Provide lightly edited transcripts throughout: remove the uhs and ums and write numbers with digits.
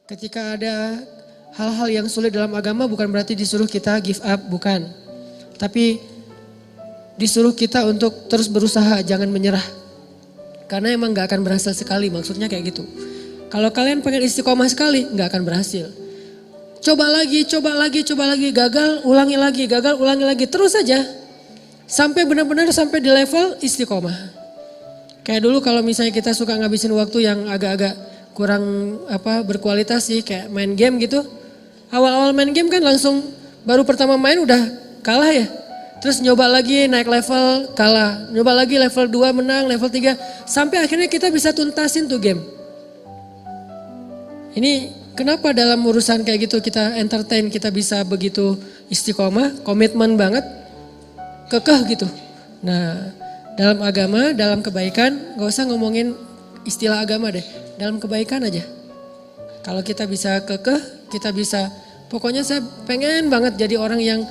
Ketika ada hal-hal yang sulit dalam agama bukan berarti disuruh kita give up, bukan. Tapi disuruh kita untuk terus berusaha, jangan menyerah. Karena emang gak akan berhasil sekali, maksudnya kayak gitu. Kalau kalian pengen istiqomah sekali, gak akan berhasil. Coba lagi, gagal, ulangi lagi, terus saja. Sampai benar-benar sampai di level istiqomah. Kayak dulu kalau misalnya kita suka ngabisin waktu yang agak-agak kurang berkualitas sih, kayak main game gitu. Awal-awal main game kan langsung baru pertama main udah kalah ya. Terus nyoba lagi naik level kalah, nyoba lagi level 2 menang, level 3. Sampai akhirnya kita bisa tuntasin tuh game. Ini kenapa dalam urusan kayak gitu kita entertain, kita bisa begitu istiqomah, komitmen banget, kekeh gitu. Nah dalam agama, dalam kebaikan, gak usah ngomongin istilah agama deh. Dalam kebaikan aja. Kalau kita bisa kekeh, kita bisa, pokoknya saya pengen banget jadi orang yang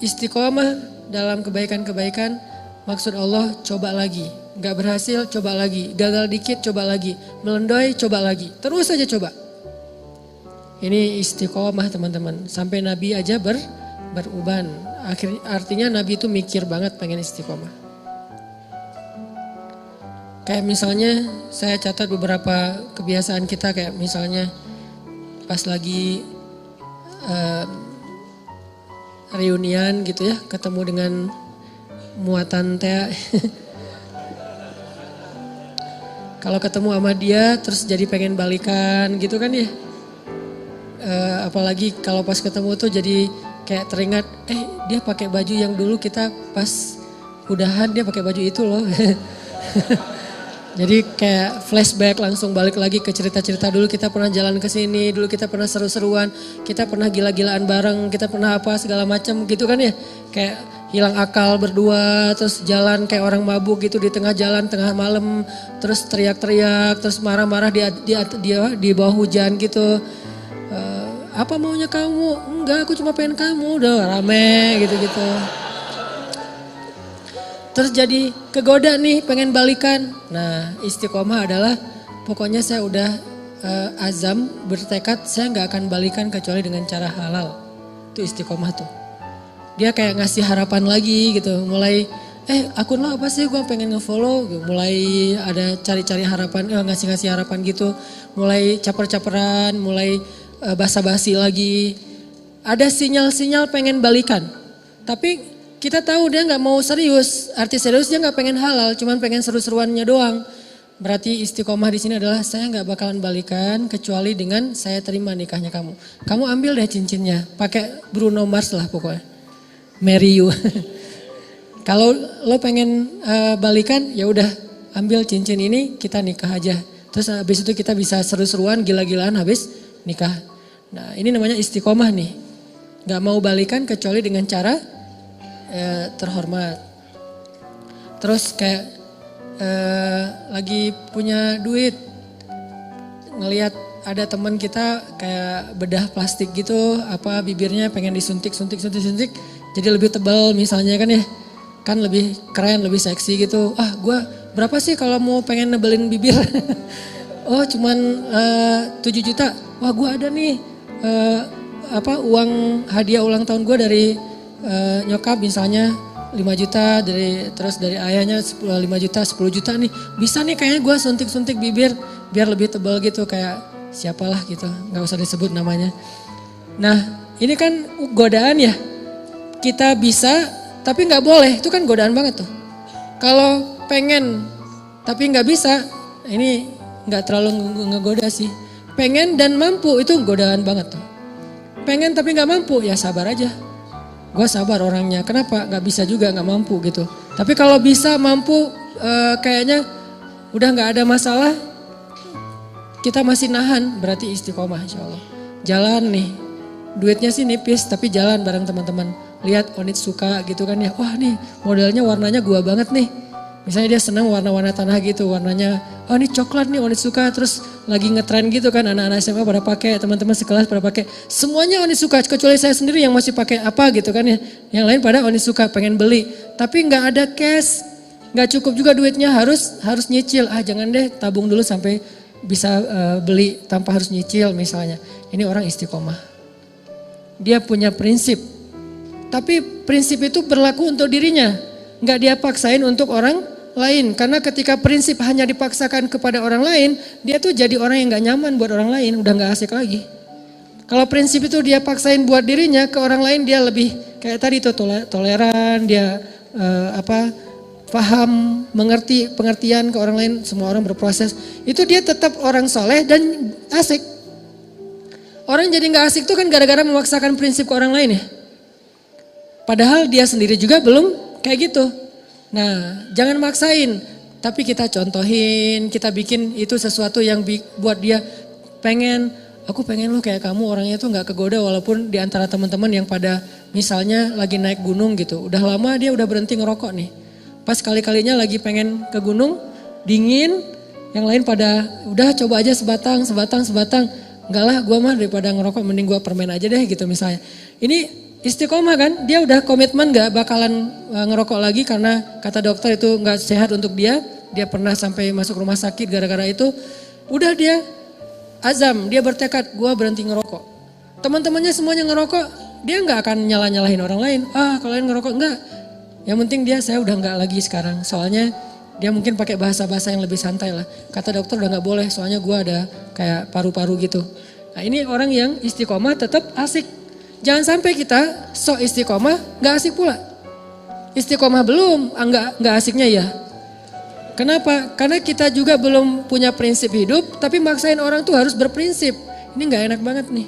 istiqomah dalam kebaikan-kebaikan. Maksud Allah, coba lagi. Gak berhasil, coba lagi. Gagal dikit, coba lagi. Melendoy, coba lagi. Terus aja coba. Ini istiqomah teman-teman. Sampai Nabi aja beruban. Artinya Nabi itu mikir banget pengen istiqomah. Kayak misalnya saya catat beberapa kebiasaan kita, kayak misalnya pas lagi reunian gitu ya, ketemu dengan muatan Tea. Kalau ketemu sama dia terus jadi pengen balikan gitu kan ya. Apalagi kalau pas ketemu tuh jadi kayak teringat, dia pakai baju yang dulu kita pas udahan dia pakai baju itu loh. Jadi kayak flashback, langsung balik lagi ke cerita-cerita dulu, kita pernah jalan ke sini, dulu kita pernah seru-seruan, kita pernah gila-gilaan bareng, kita pernah apa segala macam gitu kan ya. Kayak hilang akal berdua, terus jalan kayak orang mabuk gitu di tengah jalan, tengah malam, terus teriak-teriak, terus marah-marah di bawah hujan gitu. Apa maunya kamu? Enggak, aku cuma pengen kamu, udah rame gitu-gitu. Terus jadi kegoda nih pengen balikan. Nah istiqomah adalah pokoknya saya udah azam bertekad saya gak akan balikan kecuali dengan cara halal. Itu istiqomah tuh. Dia kayak ngasih harapan lagi gitu. Mulai akun lo apa sih, gue pengen ngefollow. Mulai ada cari-cari harapan, ngasih-ngasih harapan gitu. Mulai caper-caperan, mulai basa-basi lagi. Ada sinyal-sinyal pengen balikan. Tapi kita tahu dia gak mau serius, arti serius dia gak pengen halal, cuman pengen seru-seruannya doang. Berarti istiqomah di sini adalah saya gak bakalan balikan kecuali dengan saya terima nikahnya kamu. Kamu ambil deh cincinnya, pakai Bruno Mars lah pokoknya. Marry you. Kalau lo pengen balikan, ya udah ambil cincin ini kita nikah aja. Terus habis itu kita bisa seru-seruan, gila-gilaan habis nikah. Nah ini namanya istiqomah nih. Gak mau balikan kecuali dengan cara terhormat. Terus kayak lagi punya duit, ngelihat ada teman kita kayak bedah plastik gitu, bibirnya pengen disuntik, jadi lebih tebal misalnya kan ya, kan lebih keren, lebih seksi gitu. Gue berapa sih kalau mau pengen nebelin bibir? Oh cuman 7 juta. Wah gue ada nih uang hadiah ulang tahun gue dari nyokap misalnya 5 juta, terus dari ayahnya 5 juta, 10 juta nih. Bisa nih kayaknya gue suntik-suntik bibir biar lebih tebal gitu, kayak siapalah gitu, gak usah disebut namanya. Nah ini kan godaan ya, kita bisa tapi gak boleh, itu kan godaan banget tuh. Kalau pengen tapi gak bisa, ini gak terlalu ngegoda sih. Pengen dan mampu itu godaan banget tuh. Pengen tapi gak mampu, ya sabar aja. Gue sabar orangnya, kenapa? Gak bisa juga, gak mampu gitu. Tapi kalau bisa, mampu, kayaknya udah gak ada masalah, kita masih nahan, berarti istiqomah insya Allah. Jalan nih, duitnya sih nipis, tapi jalan bareng teman-teman. Lihat Onitsuka gitu kan ya, wah nih modelnya warnanya gua banget nih. Misalnya dia senang warna-warna tanah gitu, warnanya, oh ini coklat nih Onitsuka, terus lagi ngetren gitu kan, anak-anak SMA pada pakai, teman-teman sekelas pada pakai, semuanya Onitsuka, kecuali saya sendiri yang masih pakai apa gitu kan ya, yang lain pada Onitsuka pengen beli, tapi nggak ada cash, nggak cukup juga duitnya, harus nyicil, jangan deh tabung dulu sampai bisa beli tanpa harus nyicil misalnya. Ini orang istiqomah. Dia punya prinsip. Tapi prinsip itu berlaku untuk dirinya. Nggak dia paksain untuk orang lain. Karena ketika prinsip hanya dipaksakan kepada orang lain, dia tuh jadi orang yang nggak nyaman buat orang lain, udah nggak asik lagi. Kalau prinsip itu dia paksain buat dirinya, ke orang lain dia lebih kayak tadi tuh toleran, dia paham, mengerti, pengertian ke orang lain, semua orang berproses. Itu dia tetap orang soleh dan asik. Orang jadi nggak asik tuh kan gara-gara memaksakan prinsip ke orang lain ya. Padahal dia sendiri juga belum kayak gitu. Nah, jangan maksain, tapi kita contohin, kita bikin itu sesuatu yang buat dia pengen, aku pengen lo kayak kamu, orangnya tuh gak kegoda walaupun di antara teman-teman yang pada misalnya lagi naik gunung gitu. Udah lama dia udah berhenti ngerokok nih. Pas kali-kalinya lagi pengen ke gunung, dingin, yang lain pada udah coba aja sebatang. Enggak lah, gue mah daripada ngerokok mending gue permen aja deh gitu misalnya. Ini istiqomah kan, dia udah komitmen gak bakalan ngerokok lagi karena kata dokter itu gak sehat untuk dia. Dia pernah sampai masuk rumah sakit gara-gara itu. Udah dia azam, dia bertekad gue berhenti ngerokok. Teman-temannya semuanya ngerokok, dia gak akan nyalahin orang lain. Kalau lain ngerokok enggak. Yang penting saya udah gak lagi sekarang. Soalnya dia mungkin pakai bahasa-bahasa yang lebih santai lah. Kata dokter udah gak boleh soalnya gue ada kayak paru-paru gitu. Nah ini orang yang istiqomah tetap asik. Jangan sampai kita sok istiqomah gak asik pula. Istiqomah belum, gak asiknya ya. Kenapa? Karena kita juga belum punya prinsip hidup, tapi maksain orang tuh harus berprinsip. Ini gak enak banget nih.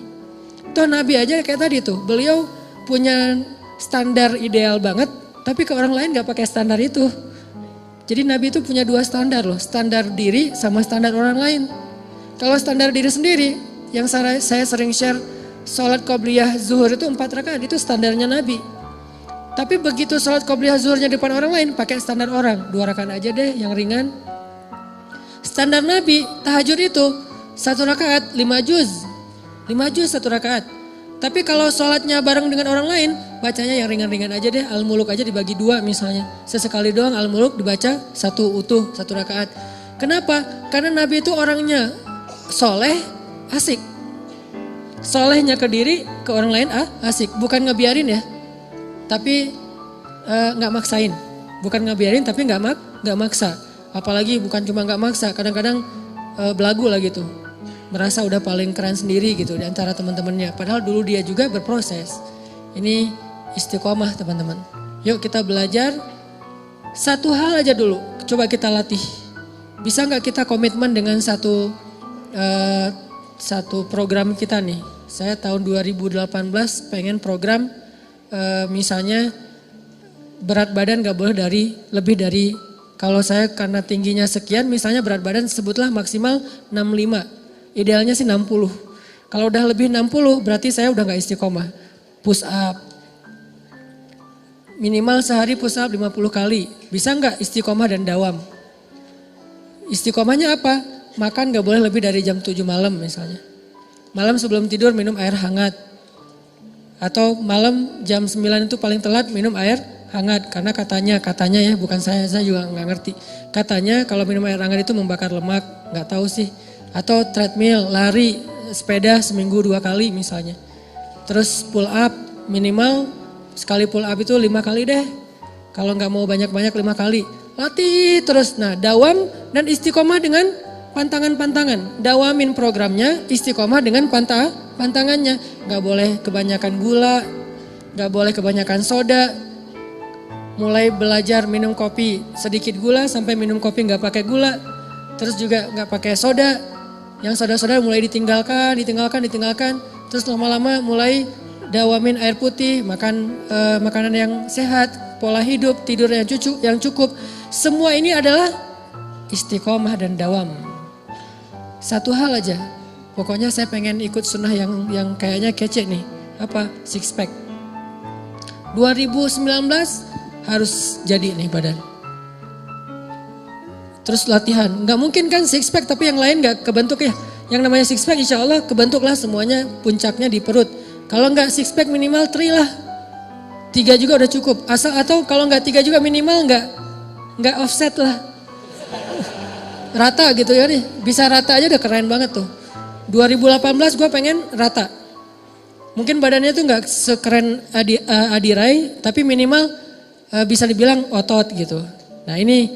Toh Nabi aja kayak tadi tuh, beliau punya standar ideal banget, tapi ke orang lain gak pakai standar itu. Jadi Nabi itu punya dua standar loh, standar diri sama standar orang lain. Kalau standar diri sendiri, yang saya sering share, sholat qobliyah zuhur itu 4 rakaat, itu standarnya Nabi. Tapi begitu sholat qobliyah zuhurnya depan orang lain, pakai standar orang. 2 rakaat aja deh yang ringan. Standar Nabi, tahajud itu 1 rakaat 5 juz. 5 juz 1 rakaat. Tapi kalau sholatnya bareng dengan orang lain, bacanya yang ringan-ringan aja deh. Al-Muluk aja dibagi 2 misalnya. Sesekali doang Al-Muluk dibaca 1 utuh, 1 rakaat. Kenapa? Karena Nabi itu orangnya soleh, asik. Solehnya ke diri, ke orang lain asik. Bukan ngebiarin ya, tapi gak maksain. Bukan ngebiarin tapi gak maksa. Apalagi bukan cuma gak maksa, kadang-kadang belagu lah gitu. Merasa udah paling keren sendiri gitu di antara teman-temannya. Padahal dulu dia juga berproses. Ini istiqomah teman-teman. Yuk kita belajar satu hal aja dulu. Coba kita latih. Bisa gak kita komitmen dengan satu program kita nih. Saya tahun 2018 pengen program misalnya berat badan gak boleh lebih dari, kalau saya karena tingginya sekian misalnya berat badan sebutlah maksimal 65. Idealnya sih 60. Kalau udah lebih 60 berarti saya udah gak istiqomah. Push up. Minimal sehari push up 50 kali. Bisa gak istiqomah dan dawam? Istiqomahnya apa? Makan gak boleh lebih dari jam 7 malam misalnya. Malam sebelum tidur minum air hangat. Atau malam jam 9 itu paling telat minum air hangat. Karena katanya ya, bukan saya juga gak ngerti. Katanya kalau minum air hangat itu membakar lemak, gak tahu sih. Atau treadmill, lari, sepeda seminggu 2 kali misalnya. Terus pull up minimal sekali pull up itu 5 kali deh. Kalau gak mau banyak-banyak 5 kali. Latih terus. Nah dawam dan istiqomah dengan pantangan-pantangan. Dawamin programnya, istiqomah dengan pantangannya. Gak boleh kebanyakan gula, gak boleh kebanyakan soda. Mulai belajar minum kopi sedikit gula sampai minum kopi gak pakai gula. Terus juga gak pakai soda. Yang soda-soda mulai ditinggalkan. Terus lama-lama mulai dawamin air putih, makan makanan yang sehat, pola hidup, tidur yang cukup. Semua ini adalah istiqomah dan dawam. Satu hal aja, pokoknya saya pengen ikut sunnah yang kayaknya kece nih. Apa? Six pack. 2019 harus jadi nih badan. Terus latihan, nggak mungkin kan six pack tapi yang lain nggak kebentuk ya. Yang namanya six pack insya Allah kebentuklah semuanya, puncaknya di perut. Kalau nggak six pack minimal 3 lah. 3 juga udah cukup. Atau kalau nggak 3 juga minimal nggak offset lah. rata gitu ya nih. Bisa rata aja udah keren banget tuh. 2018 gue pengen rata. Mungkin badannya tuh gak sekeren Adirai, tapi minimal bisa dibilang otot gitu. Nah ini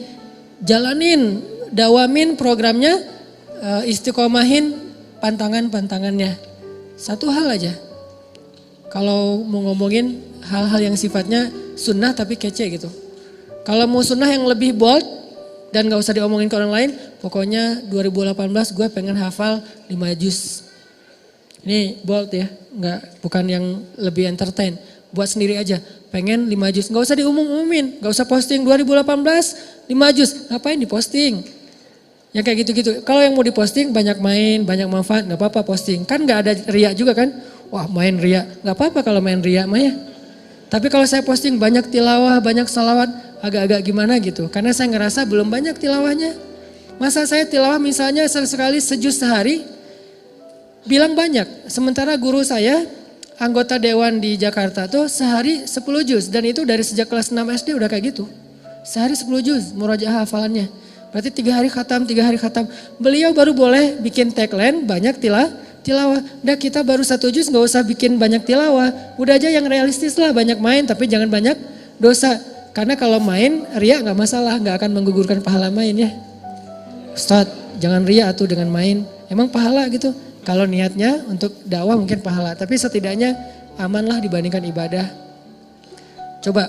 jalanin, dawamin programnya, istiqomahin pantangan-pantangannya. Satu hal aja. Kalau mau ngomongin hal-hal yang sifatnya sunnah tapi kece gitu. Kalau mau sunnah yang lebih bold dan gak usah diomongin ke orang lain, pokoknya 2018 gue pengen hafal 5 juz. Ini bold ya, bukan yang lebih entertain. Buat sendiri aja, pengen 5 juz. Gak usah diumum-umumin, gak usah posting 2018 5 juz. Ngapain diposting? Ya kayak gitu-gitu. Kalau yang mau diposting banyak main, banyak manfaat, gak apa-apa posting. Kan gak ada riak juga kan? Wah main riak, gak apa-apa kalau main riak mah ya. Tapi kalau saya posting banyak tilawah, banyak salawat, agak-agak gimana gitu. Karena saya ngerasa belum banyak tilawahnya. Masa saya tilawah misalnya sekali sejuz sehari, bilang banyak. Sementara guru saya, anggota dewan di Jakarta tuh sehari 10 juz. Dan itu dari sejak kelas 6 SD udah kayak gitu. Sehari 10 juz, murojaah hafalannya. Berarti 3 hari khatam, 3 hari khatam. Beliau baru boleh bikin tagline banyak tilawah. Udah kita baru 1 juz gak usah bikin banyak tilawah. Udah aja yang realistis lah, banyak main tapi jangan banyak dosa. Karena kalau main riak gak masalah, gak akan menggugurkan pahala main ya. Ustaz jangan riak tuh dengan main. Emang pahala gitu. Kalau niatnya untuk dakwah mungkin pahala. Tapi setidaknya amanlah dibandingkan ibadah. Coba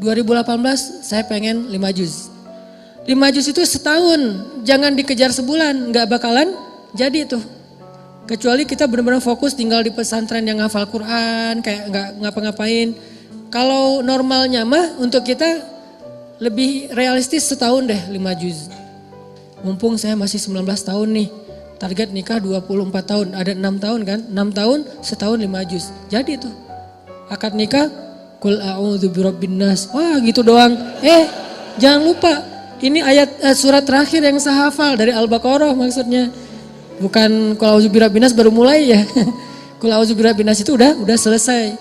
2018 saya pengen 5 juz. 5 juz itu setahun. Jangan dikejar sebulan. Gak bakalan jadi tuh. Kecuali kita benar-benar fokus tinggal di pesantren yang hafal Quran, kayak nggak ngapa-ngapain. Kalau normalnya mah untuk kita lebih realistis setahun deh 5 juz. Mumpung saya masih 19 tahun nih, target nikah 24 tahun, ada 6 tahun kan, 6 tahun setahun 5 juz. Jadi tuh akad nikah, Qul a'udzu birabbin nas. Wah gitu doang. Jangan lupa, ini ayat surat terakhir yang saya hafal dari Al-Baqarah maksudnya. Bukan Qul a'udzu birabbin nas baru mulai ya. Qul a'udzu birabbin nas itu udah selesai.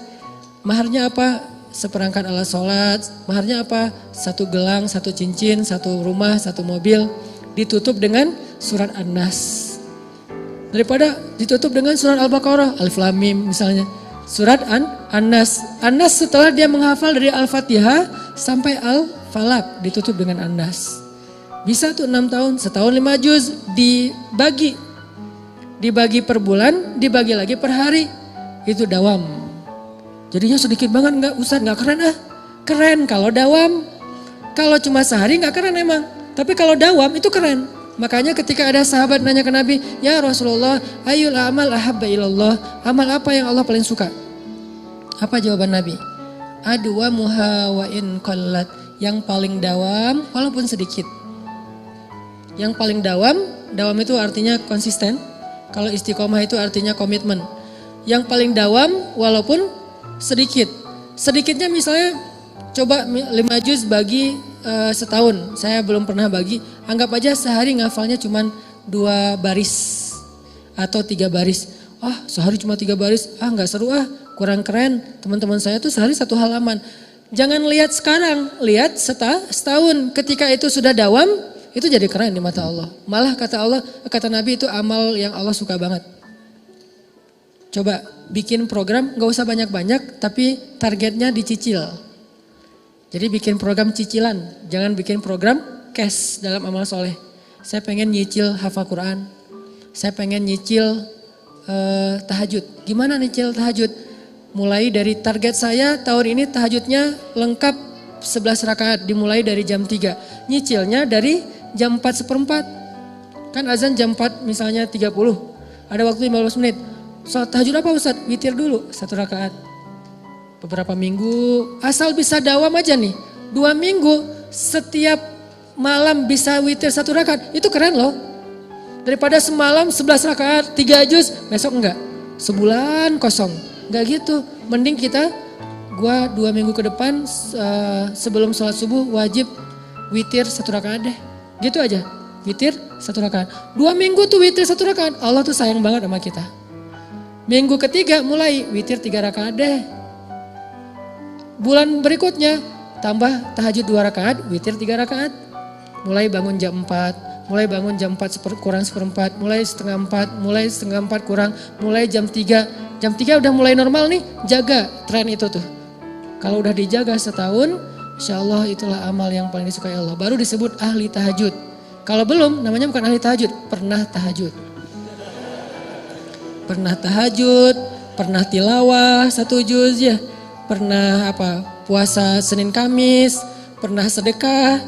Maharnya apa? Seperangkat alat sholat. Maharnya apa? 1 gelang, 1 cincin, 1 rumah, 1 mobil. Ditutup dengan surat An-Nas. Daripada ditutup dengan surat Al-Baqarah, Alif Lam Mim misalnya. Surat An-Nas. An-Nas setelah dia menghafal dari Al-Fatihah sampai Al-Falaq ditutup dengan An-Nas. Bisa tuh 6 tahun, setahun 5 juz dibagi per bulan, dibagi lagi per hari. Itu dawam. Jadinya sedikit banget enggak, Ustaz enggak keren ah. Keren kalau dawam. Kalau cuma sehari enggak keren emang. Tapi kalau dawam itu keren. Makanya ketika ada sahabat nanya ke Nabi, "Ya Rasulullah, ayyul amal ahabba ilallah?" Amal apa yang Allah paling suka? Apa jawaban Nabi? Adwamuha wa in qallat. Yang paling dawam walaupun sedikit. Yang paling dawam itu artinya konsisten. Kalau istiqomah itu artinya komitmen. Yang paling dawam walaupun sedikit. Sedikitnya misalnya coba 5 juz bagi setahun. Saya belum pernah bagi. Anggap aja sehari ngafalnya cuma 2 baris atau 3 baris. Sehari cuma 3 baris. Gak seru kurang keren. Teman-teman saya tuh sehari 1 halaman. Jangan lihat sekarang, lihat setahun. Ketika itu sudah dawam, itu jadi keren di mata Allah. Malah kata Nabi itu amal yang Allah suka banget. Coba bikin program gak usah banyak-banyak tapi targetnya dicicil. Jadi bikin program cicilan, jangan bikin program cash dalam amal soleh. Saya pengen nyicil hafal Quran, saya pengen nyicil tahajud. Gimana nyicil tahajud? Mulai dari target saya tahun ini tahajudnya lengkap 11 rakaat dimulai dari jam 3. Nyicilnya dari jam 4:04. Kan azan jam 4 misalnya 30. Ada waktu 15 menit. Sholat tahajud apa Ustaz? Witir dulu 1 rakaat. Beberapa minggu asal bisa dawam aja nih. 2 minggu setiap malam bisa witir 1 rakaat. Itu keren loh. Daripada semalam 11 rakaat 3 juz besok enggak. Sebulan kosong. Enggak gitu. Mending gua 2 minggu ke depan sebelum sholat subuh wajib witir 1 rakaat deh. Gitu aja, witir 1 rakaat. 2 minggu tuh witir 1 rakaat. Allah tuh sayang banget sama kita. Minggu ketiga mulai witir 3 rakaat deh. Bulan berikutnya tambah tahajud 2 rakaat, witir 3 rakaat. Mulai bangun jam 4, mulai bangun jam 4 kurang seperempat, mulai setengah 4, mulai setengah 4 kurang, mulai jam 3. Jam 3 udah mulai normal nih, jaga tren itu tuh. Kalau udah dijaga setahun, insya Allah itulah amal yang paling disukai Allah. Baru disebut ahli tahajud. Kalau belum, namanya bukan ahli tahajud, pernah tahajud. Pernah tahajud, pernah tilawah 1 juz ya. Pernah puasa Senin Kamis, pernah sedekah.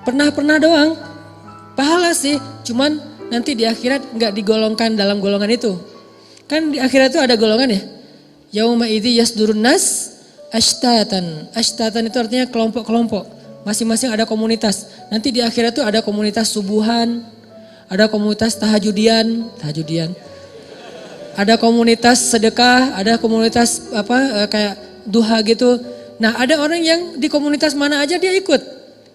Pernah doang. Pahala sih, cuman nanti di akhirat nggak digolongkan dalam golongan itu. Kan di akhirat itu ada golongan ya. Yauma idzi yasdurun nas ashtatan. Ashtatan itu artinya kelompok-kelompok. Masing-masing ada komunitas. Nanti di akhirat itu ada komunitas subuhan, ada komunitas tahajudian. Ada komunitas sedekah, ada komunitas kayak duha gitu. Nah, ada orang yang di komunitas mana aja dia ikut.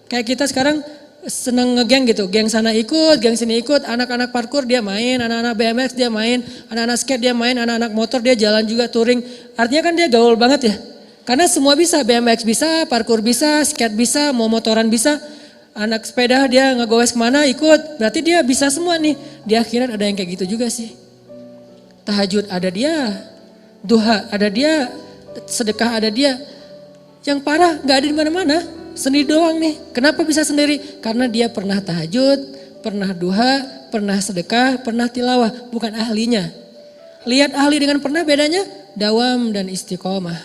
Kayak kita sekarang seneng ngegeng gitu, geng sana ikut, geng sini ikut, anak-anak parkour dia main, anak-anak BMX dia main, anak-anak skate dia main, anak-anak motor dia jalan juga touring. Artinya kan dia gaul banget ya. Karena semua bisa, BMX bisa, parkour bisa, skate bisa, mau motoran bisa. Anak sepeda dia ngegoes kemana ikut, berarti dia bisa semua nih. Di akhirat ada yang kayak gitu juga sih. Tahajud ada dia, duha ada dia, sedekah ada dia. Yang parah gak ada di mana-mana. Sendiri doang nih. Kenapa bisa sendiri? Karena dia pernah tahajud, pernah duha, pernah sedekah, pernah tilawah. Bukan ahlinya. Lihat ahli dengan pernah bedanya? Dawam dan istiqomah.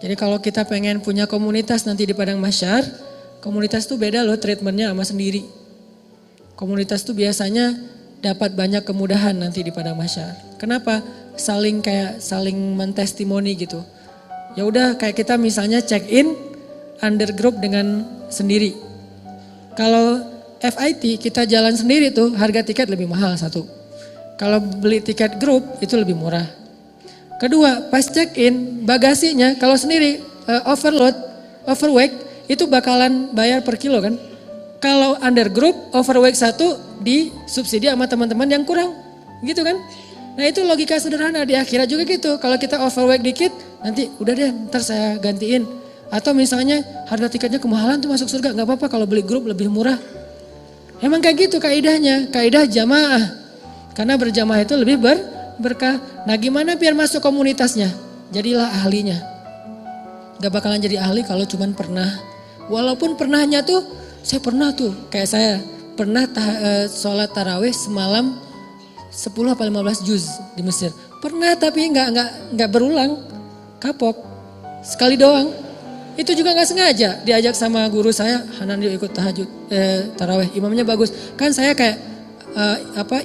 Jadi kalau kita pengen punya komunitas nanti di Padang Mahsyar, komunitas tuh beda loh treatmentnya sama sendiri. Komunitas tuh biasanya dapat banyak kemudahan nanti di Padang Mahsyar. Kenapa? Saling mentestimoni gitu. Ya udah kayak kita misalnya check in under group dengan sendiri. Kalau FIT kita jalan sendiri tuh harga tiket lebih mahal satu. Kalau beli tiket grup itu lebih murah. Kedua, pas check in bagasinya kalau sendiri overweight itu bakalan bayar per kilo kan. Kalau under group overweight satu disubsidi sama teman-teman yang kurang gitu kan. Nah itu logika sederhana di akhirat juga gitu. Kalau kita overweight dikit nanti udah deh ntar saya gantiin. Atau misalnya harga tiketnya kemahalan tuh masuk surga. Gak apa-apa kalau beli grup lebih murah. Emang kayak gitu kaidahnya. Kaidah jamaah. Karena berjamaah itu lebih berkah. Nah gimana biar masuk komunitasnya? Jadilah ahlinya. Gak bakalan jadi ahli kalau cuman pernah. Walaupun pernahnya tuh, saya pernah tuh. Kayak saya pernah sholat tarawih semalam 10 apa 15 juz di Mesir. Pernah tapi gak berulang. Kapok. Sekali doang. Itu juga gak sengaja diajak sama guru saya, Hanan yuk ikut tarawih, imamnya bagus. Kan saya kayak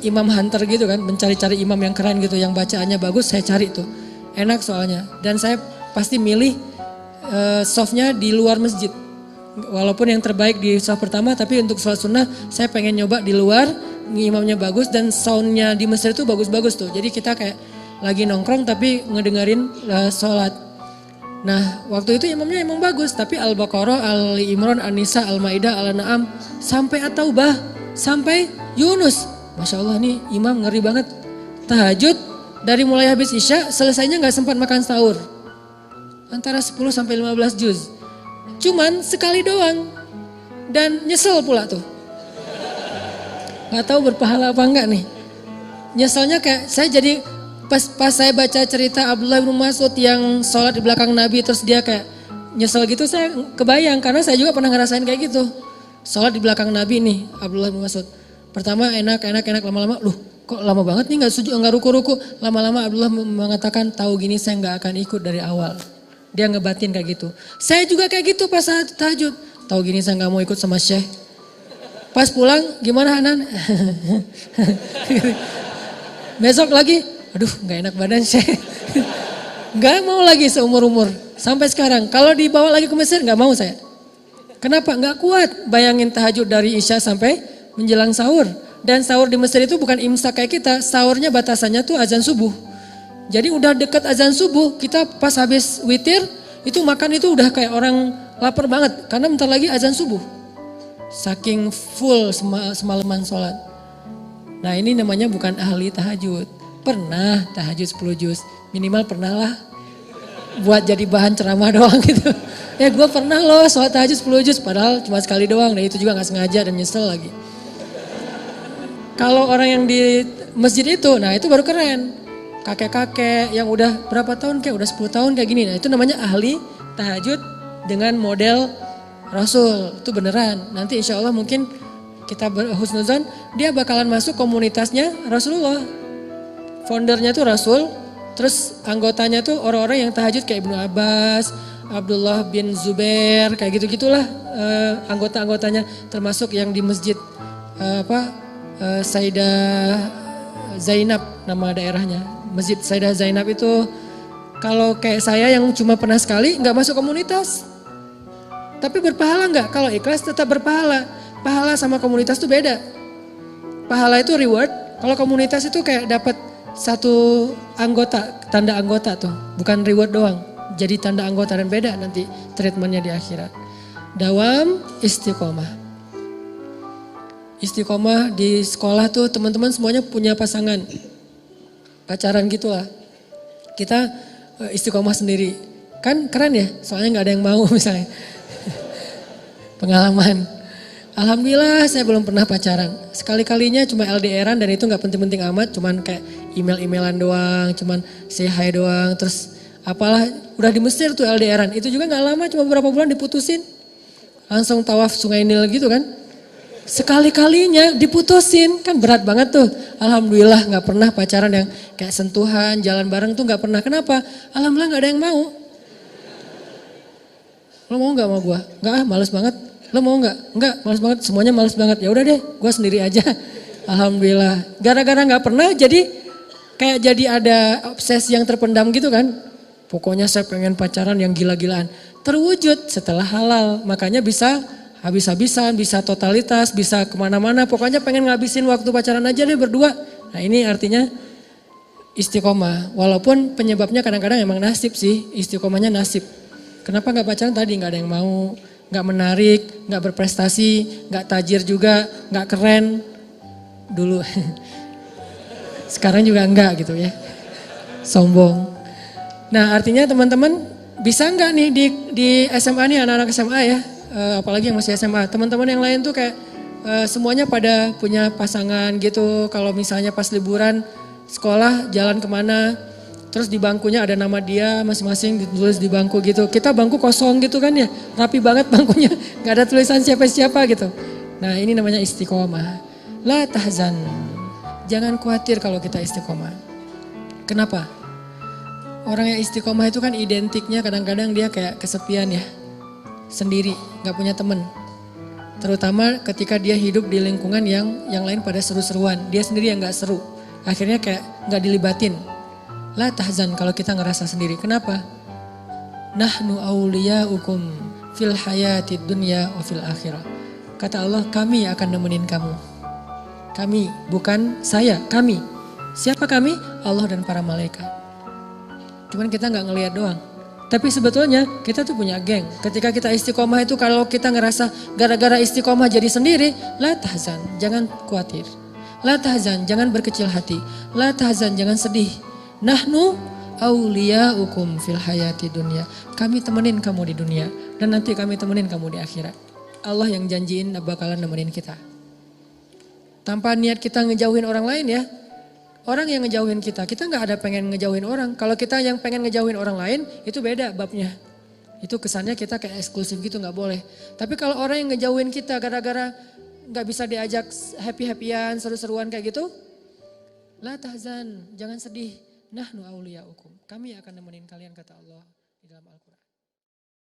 imam hunter gitu kan, mencari-cari imam yang keren gitu, yang bacaannya bagus saya cari tuh. Enak soalnya dan saya pasti milih softnya di luar masjid. Walaupun yang terbaik di soft pertama tapi untuk sholat sunnah saya pengen nyoba di luar, imamnya bagus dan soundnya di Mesir itu bagus-bagus tuh. Jadi kita kayak lagi nongkrong tapi ngedengerin sholat. Nah waktu itu imamnya emang bagus tapi Al-Baqarah, Al-Imran, An-Nisa, Al-Maidah, Al-An'am sampai At-Taubah, sampai Yunus. Masya Allah nih imam ngeri banget. Tahajud dari mulai habis Isya selesainya gak sempat makan sahur. Antara 10 sampai 15 juz. Cuman sekali doang dan nyesel pula tuh. Gak tahu berpahala apa enggak nih. Nyeselnya kayak saya jadi Pas saya baca cerita Abdullah bin Mas'ud yang sholat di belakang Nabi terus dia kayak nyesel gitu, saya kebayang karena saya juga pernah ngerasain kayak gitu. Sholat di belakang Nabi nih Abdullah bin Mas'ud. Pertama enak lama-lama, kok lama banget nih nggak ruku-ruku. Lama-lama Abdullah mengatakan tahu gini saya nggak akan ikut dari awal. Dia ngebatin kayak gitu. Saya juga kayak gitu pas saat tahajud. Tahu gini saya nggak mau ikut sama Syekh. Pas pulang gimana Hanan? Besok lagi. Aduh gak enak badan saya. Gak mau lagi seumur-umur. Sampai sekarang. Kalau dibawa lagi ke Mesir gak mau saya. Kenapa? Gak kuat. Bayangin tahajud dari Isya sampai menjelang sahur. Dan sahur di Mesir itu bukan imsak kayak kita. Sahurnya batasannya tuh azan subuh. Jadi udah deket azan subuh. Kita pas habis witir. Itu makan itu udah kayak orang lapar banget. Karena bentar lagi azan subuh. Saking full semalaman sholat. Nah ini namanya bukan ahli tahajud. Pernah tahajud 10 juz, minimal pernah lah. buat jadi bahan ceramah doang gitu. Ya gue pernah loh sholat tahajud 10 juz padahal cuma sekali doang. Dan itu juga gak sengaja dan nyesel lagi. Kalau orang yang di masjid itu, nah itu baru keren. Kakek-kakek yang udah berapa tahun kayak udah 10 tahun kayak gini. Nah itu namanya ahli tahajud dengan model Rasul. Itu beneran. Nanti insya Allah mungkin kita berhusnuzon dia bakalan masuk komunitasnya Rasulullah. Foundernya tuh Rasul. Terus anggotanya tuh orang-orang yang tahajud kayak Ibnu Abbas, Abdullah bin Zubair, kayak gitu-gitulah anggota-anggotanya. Termasuk yang di masjid Sayyidah Zainab nama daerahnya. Masjid Sayyidah Zainab itu kalau kayak saya yang cuma pernah sekali nggak masuk komunitas. Tapi berpahala nggak? Kalau ikhlas tetap berpahala. Pahala sama komunitas itu beda. Pahala itu reward, kalau komunitas itu kayak dapat satu anggota, tanda anggota tuh. Bukan reward doang, jadi tanda anggota dan beda nanti treatmentnya di akhirat. Dawam istiqomah. Istiqomah di sekolah tuh teman-teman semuanya punya pasangan. Pacaran gitu lah. Kita istiqomah sendiri. Kan keren ya, soalnya gak ada yang mau misalnya. Pengalaman. Alhamdulillah saya belum pernah pacaran. Sekali-kalinya cuma LDRan dan itu gak penting-penting amat. Cuman kayak email-emailan doang, cuman say hi doang. Terus apalah, udah di Mesir tuh LDRan. Itu juga gak lama, cuma beberapa bulan diputusin. Langsung tawaf Sungai Nil gitu kan. Sekali-kalinya diputusin, kan berat banget tuh. Alhamdulillah gak pernah pacaran yang kayak sentuhan, jalan bareng tuh gak pernah. Kenapa? Alhamdulillah gak ada yang mau. Lo mau gak sama gue? Enggak ah, males banget. Lo mau gak? Enggak, males banget. Semuanya males banget. Ya udah deh, gue sendiri aja. Alhamdulillah. Gara-gara gak pernah jadi kayak jadi ada obsesi yang terpendam gitu kan. Pokoknya saya pengen pacaran yang gila-gilaan. Terwujud setelah halal. Makanya bisa habis-habisan, bisa totalitas, bisa kemana-mana. Pokoknya pengen ngabisin waktu pacaran aja deh berdua. Nah ini artinya istiqomah. Walaupun penyebabnya kadang-kadang emang nasib sih. Istiqomahnya nasib. Kenapa gak pacaran tadi? Gak ada yang mau. Gak menarik, gak berprestasi, gak tajir juga, gak keren. Dulu. Sekarang juga enggak gitu ya. Sombong. Nah artinya teman-teman bisa enggak nih di SMA nih anak-anak SMA ya. Apalagi yang masih SMA, teman-teman yang lain tuh kayak semuanya pada punya pasangan gitu. Kalau misalnya pas liburan sekolah jalan kemana, terus di bangkunya ada nama dia masing-masing ditulis di bangku gitu. Kita bangku kosong gitu kan ya, rapi banget bangkunya, gak ada tulisan siapa-siapa gitu. Nah ini namanya istiqomah. La tahzan, jangan khawatir kalau kita istiqomah. Kenapa? Orang yang istiqomah itu kan identiknya kadang-kadang dia kayak kesepian ya. Sendiri, gak punya temen. Terutama ketika dia hidup di lingkungan yang lain pada seru-seruan. Dia sendiri yang gak seru. Akhirnya kayak gak dilibatin. La tahzan kalau kita ngerasa sendiri. Kenapa? Nahnu awliyaukum fil hayatid dunya wa fil akhirah. Kata Allah, kami akan nemenin kamu. Kami, bukan saya, kami. Siapa kami? Allah dan para malaikat. Cuman kita gak ngelihat doang. Tapi sebetulnya kita tuh punya geng. Ketika kita istiqomah itu kalau kita ngerasa gara-gara istiqomah jadi sendiri, la tahzan, jangan khawatir. La tahzan, jangan berkecil hati. La tahzan, jangan sedih. Nahnu awliyaukum fil hayati dunya. Kami temenin kamu di dunia dan nanti kami temenin kamu di akhirat. Allah yang janjiin bakalan nemenin kita. Tanpa niat kita ngejauhin orang lain ya. Orang yang ngejauhin kita gak ada pengen ngejauhin orang. Kalau kita yang pengen ngejauhin orang lain, itu beda babnya. Itu kesannya kita kayak eksklusif gitu, gak boleh. Tapi kalau orang yang ngejauhin kita gara-gara gak bisa diajak happy-happyan, seru-seruan kayak gitu, la tahzan, jangan sedih. Nahnu awliyaukum, kami akan nemenin kalian kata Allah di dalam Al-Quran.